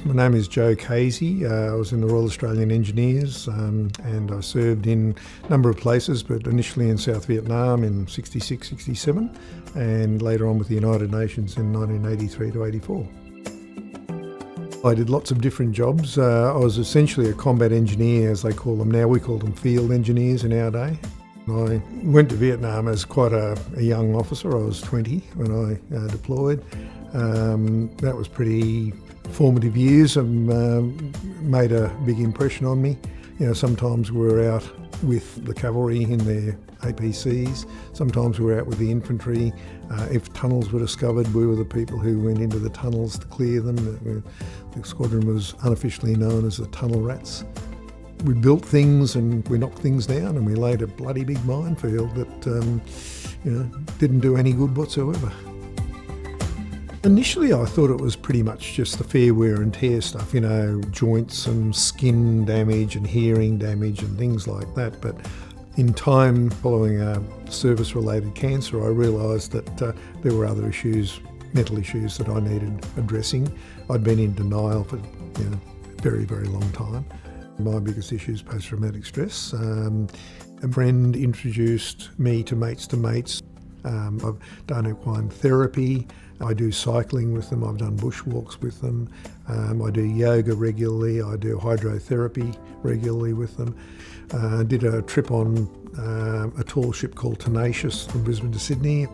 My name is Joe Cazey. I was in the Royal Australian Engineers and I served in a number of places, but initially in South Vietnam in 66, 67 and later on with the United Nations in 1983 to 84. I did lots of different jobs. I was essentially a combat engineer, as they call them now. We call them field engineers in our day. I went to Vietnam as quite a young officer. I was 20 when I deployed. That was pretty formative years and made a big impression on me. You know, sometimes we were out with the cavalry in their APCs, sometimes we were out with the infantry. If tunnels were discovered, we were the people who went into the tunnels to clear them. The squadron was unofficially known as the tunnel rats. We built things and we knocked things down and we laid a bloody big minefield that didn't do any good whatsoever. Initially I thought it was pretty much just the fair wear and tear stuff, joints and skin damage and hearing damage and things like that. But in time, following a service-related cancer, I realised that there were other issues, mental issues that I needed addressing. I'd been in denial for a very, very long time. My biggest issue is post-traumatic stress. A friend introduced me to Mates. I've done equine therapy. I do cycling with them. I've done bushwalks with them. I do yoga regularly. I do hydrotherapy regularly with them. Did a trip on a tall ship called Tenacious from Brisbane to Sydney.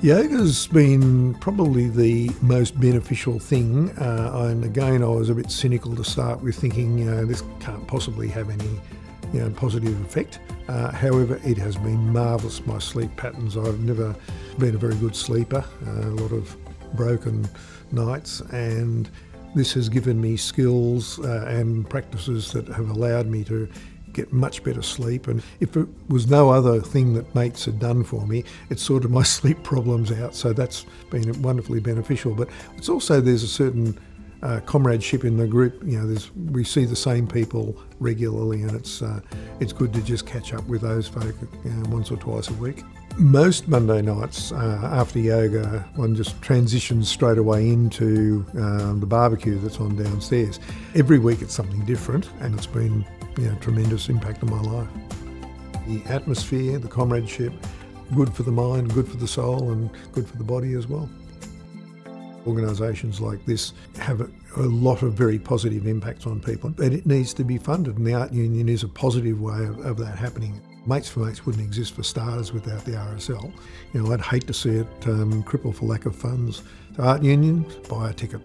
Yoga's been probably the most beneficial thing, and again I was a bit cynical to start with, thinking this can't possibly have any positive effect. However, it has been marvellous. My sleep patterns, I've never been a very good sleeper, a lot of broken nights, and this has given me skills and practices that have allowed me to get much better sleep. And if it was no other thing that Mates had done for me, it's sorted my sleep problems out, so that's been wonderfully beneficial. But it's also, there's a certain comradeship in the group. We see the same people regularly, and it's good to just catch up with those folk once or twice a week. Most Monday nights after yoga, one just transitions straight away into the barbecue that's on downstairs. Every week it's something different, and it's been tremendous impact on my life. The atmosphere, the comradeship, good for the mind, good for the soul, and good for the body as well. Organisations like this have a lot of very positive impacts on people, but it needs to be funded, and the Art Union is a positive way of that happening. Mates for Mates wouldn't exist for starters without the RSL. I'd hate to see it cripple for lack of funds. The Art Union, buy a ticket.